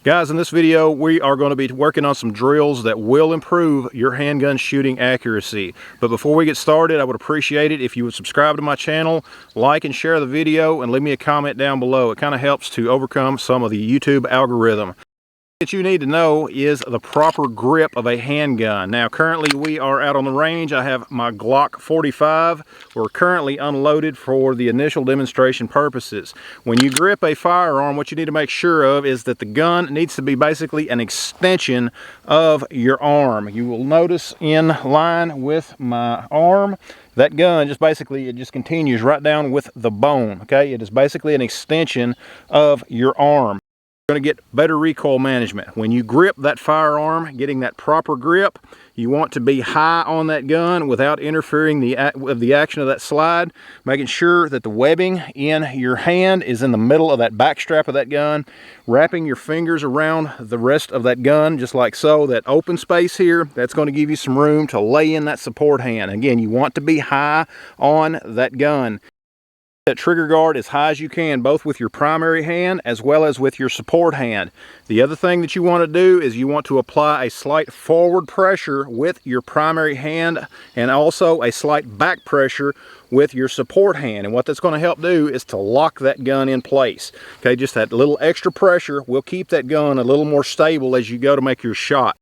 Guys, in this video we are going to be working on some drills that will improve your handgun shooting accuracy. But before we get started, I would appreciate it if you would subscribe to my channel, like and share the video, and leave me a comment down below. It kind of helps to overcome some of the YouTube algorithm. What you need to know is the proper grip of a handgun. Now currently we are out on the range. I have my Glock 45. We're currently unloaded for the initial demonstration purposes. When you grip a firearm, what you need to make sure of is that the gun needs to be basically an extension of your arm. You will notice in line with my arm, that gun just basically, it just continues right down with the bone, okay? It is basically an extension of your arm. Going to get better recoil management. When you grip that firearm, getting that proper grip, you want to be high on that gun without interfering with the action of that slide, making sure that the webbing in your hand is in the middle of that back strap of that gun, wrapping your fingers around the rest of that gun just like so. That open space here, that's going to give you some room to lay in that support hand. Again, you want to be high on that gun. That trigger guard as high as you can, both with your primary hand as well as with your support hand. The other thing that you want to do is you want to apply a slight forward pressure with your primary hand and also a slight back pressure with your support hand. And what that's going to help do is to lock that gun in place. Okay, just that little extra pressure will keep that gun a little more stable as you go to make your shot.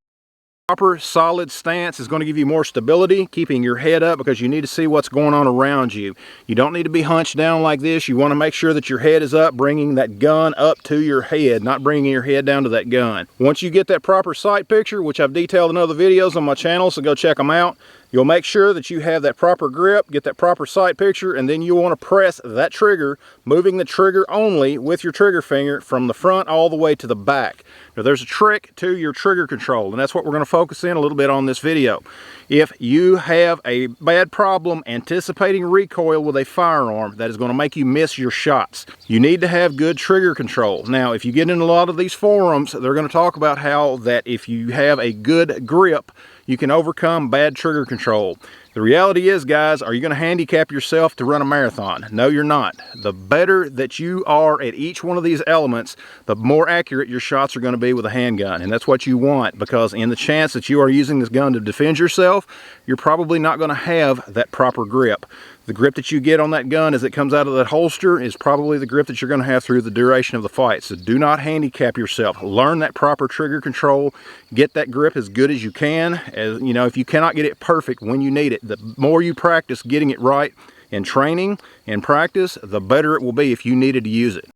Proper solid stance is going to give you more stability, keeping your head up because you need to see what's going on around you. You don't need to be hunched down like this. You want to make sure that your head is up, bringing that gun up to your head, not bringing your head down to that gun. Once you get that proper sight picture, which I've detailed in other videos on my channel, so go check them out, you'll make sure that you have that proper grip, get that proper sight picture, and then you want to press that trigger, moving the trigger only with your trigger finger from the front all the way to the back. Now there's a trick to your trigger control, and that's what we're going to focus in a little bit on this video. If you have a bad problem anticipating recoil with a firearm, that is going to make you miss your shots. You need to have good trigger control. Now if you get in a lot of these forums, they're going to talk about how that if you have a good grip, you can overcome bad trigger control. The reality is, guys, are you going to handicap yourself to run a marathon? No, you're not. The better that you are at each one of these elements, the more accurate your shots are going to be with a handgun. And that's what you want, because in the chance that you are using this gun to defend yourself, you're probably not going to have that proper grip. The grip that you get on that gun as it comes out of that holster is probably the grip that you're going to have through the duration of the fight. So do not handicap yourself. Learn that proper trigger control. Get that grip as good as you can. As you know, if you cannot get it perfect when you need it, the more you practice getting it right in training and practice, the better it will be if you needed to use it.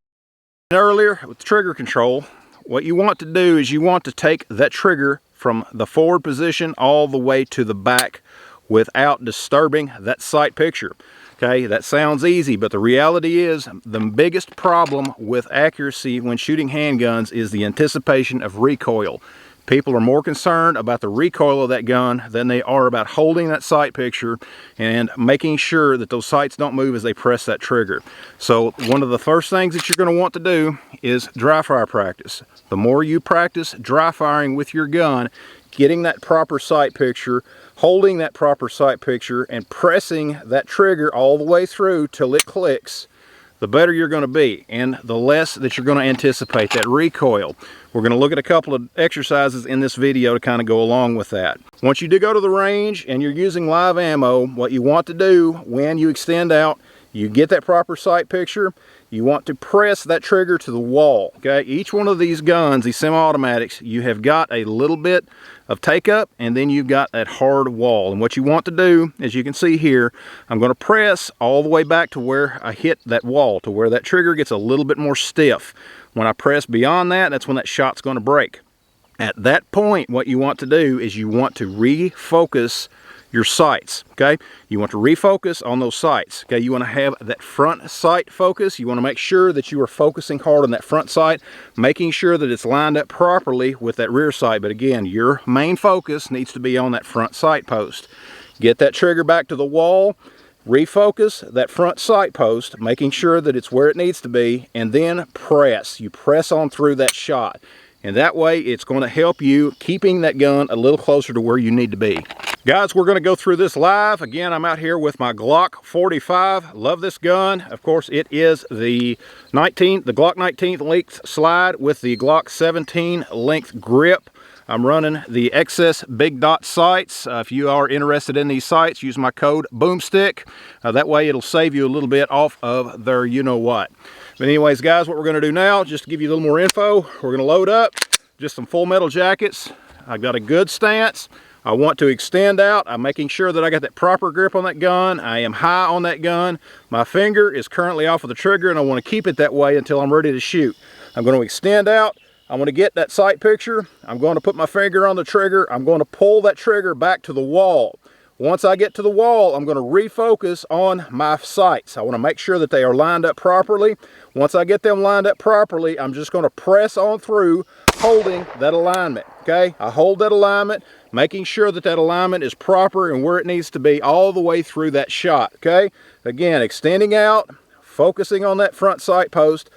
Earlier with the trigger control, what you want to do is you want to take that trigger from the forward position all the way to the back without disturbing that sight picture. Okay, that sounds easy, but the reality is the biggest problem with accuracy when shooting handguns is the anticipation of recoil. People are more concerned about the recoil of that gun than they are about holding that sight picture and making sure that those sights don't move as they press that trigger. So one of the first things that you're going to want to do is dry fire practice. The more you practice dry firing with your gun, getting that proper sight picture, holding that proper sight picture, and pressing that trigger all the way through till it clicks, the better you're going to be and the less that you're going to anticipate that recoil. We're going to look at a couple of exercises in this video to kind of go along with that. Once you do go to the range and you're using live ammo, what you want to do when you extend out, you get that proper sight picture, you want to press that trigger to the wall. Okay, each one of these guns, these semi-automatics, you have got a little bit of take up and then you've got that hard wall. And what you want to do, as you can see here, I'm going to press all the way back to where I hit that wall, to where that trigger gets a little bit more stiff. When I press beyond that, that's when that shot's going to break. At that point, what you want to do is you want to refocus your sights. Okay, you want to refocus on those sights. Okay, you want to have that front sight focus. You want to make sure that you are focusing hard on that front sight, making sure that it's lined up properly with that rear sight. But again, your main focus needs to be on that front sight post. Get that trigger back to the wall, refocus that front sight post, making sure that it's where it needs to be, and then press. You press on through that shot, and that way it's going to help you keeping that gun a little closer to where you need to be. Guys, we're going to go through this live. Again, I'm out here with my Glock 45. Love this gun. Of course, it is the Glock 19 length slide with the Glock 17 length grip. I'm running the XS Big Dot sights. If you are interested in these sights, use my code BOOMSTICK. That way it'll save you a little bit off of their you-know-what. But anyways, guys, what we're going to do now, just to give you a little more info, we're going to load up just some full metal jackets. I've got a good stance. I want to extend out. I'm making sure that I got that proper grip on that gun. I am high on that gun. My finger is currently off of the trigger, and I want to keep it that way until I'm ready to shoot. I'm going to extend out. I want to get that sight picture. I'm going to put my finger on the trigger. I'm going to pull that trigger back to the wall. Once I get to the wall, I'm going to refocus on my sights. I want to make sure that they are lined up properly. Once I get them lined up properly, I'm just going to press on through, holding that alignment, okay? I hold that alignment, making sure that that alignment is proper and where it needs to be all the way through that shot, okay? Again, extending out, focusing on that front sight post,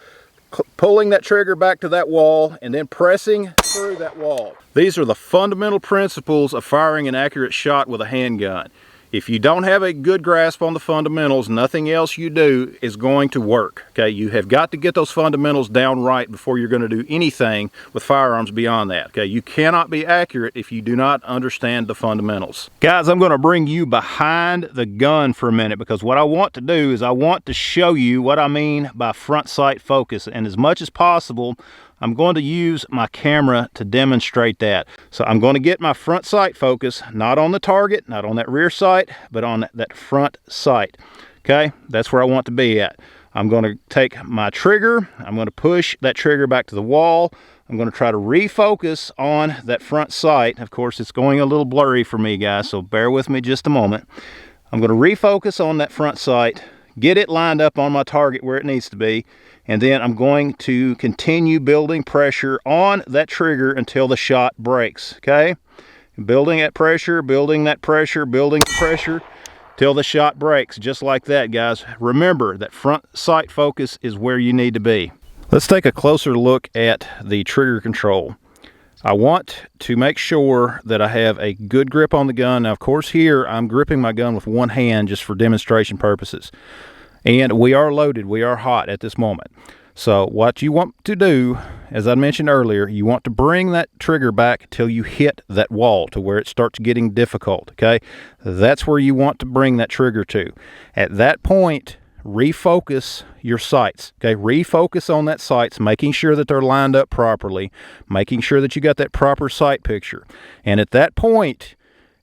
pulling that trigger back to that wall, and then pressing through that wall. These are the fundamental principles of firing an accurate shot with a handgun. If you don't have a good grasp on the fundamentals, nothing else you do is going to work. Okay, you have got to get those fundamentals down right before you're going to do anything with firearms beyond that. Okay, you cannot be accurate if you do not understand the fundamentals. Guys, I'm going to bring you behind the gun for a minute, because what I want to do is I want to show you what I mean by front sight focus, and as much as possible I'm going to use my camera to demonstrate that. So I'm going to get my front sight focus, not on the target, not on that rear sight, but on that front sight. Okay, that's where I want to be at. I'm going to take my trigger, I'm going to push that trigger back to the wall. I'm going to try to refocus on that front sight. Of course, it's going a little blurry for me, guys, so bear with me just a moment. I'm going to refocus on that front sight, get it lined up on my target where it needs to be, and then I'm going to continue building pressure on that trigger until the shot breaks, okay? Building that pressure, building that pressure, building the pressure till the shot breaks, just like that, guys. Remember that front sight focus is where you need to be. Let's take a closer look at the trigger control. I want to make sure that I have a good grip on the gun. Now, of course, here I'm gripping my gun with one hand just for demonstration purposes. And we are loaded, we are hot at this moment. So what you want to do, as I mentioned earlier, you want to bring that trigger back till you hit that wall to where it starts getting difficult, okay? That's where you want to bring that trigger to. At that point, refocus your sights, okay? Refocus on that sights, making sure that they're lined up properly, making sure that you got that proper sight picture. And at that point,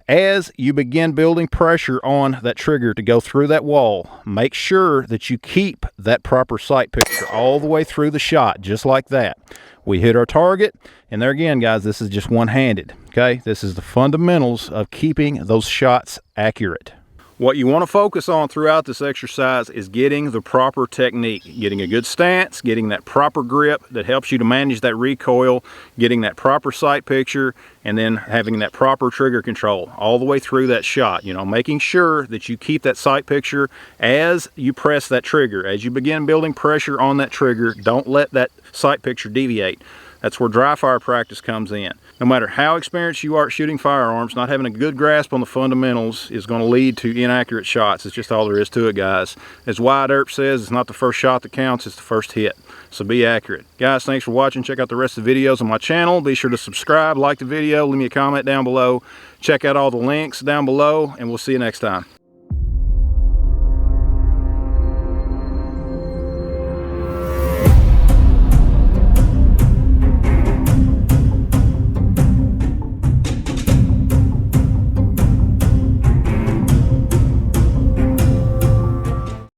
as you begin building pressure on that trigger to go through that wall, make sure that you keep that proper sight picture all the way through the shot, just like that. We hit our target, and there again, guys, this is just one-handed, okay? This is the fundamentals of keeping those shots accurate. What you want to focus on throughout this exercise is getting the proper technique, getting a good stance, getting that proper grip that helps you to manage that recoil, getting that proper sight picture, and then having that proper trigger control all the way through that shot. You know, making sure that you keep that sight picture as you press that trigger. As you begin building pressure on that trigger, don't let that sight picture deviate. That's where dry fire practice comes in. No matter how experienced you are at shooting firearms, not having a good grasp on the fundamentals is going to lead to inaccurate shots. It's just all there is to it, guys. As Wyatt Earp says, it's not the first shot that counts, it's the first hit. So be accurate. Guys, thanks for watching. Check out the rest of the videos on my channel. Be sure to subscribe, like the video, leave me a comment down below. Check out all the links down below, and we'll see you next time.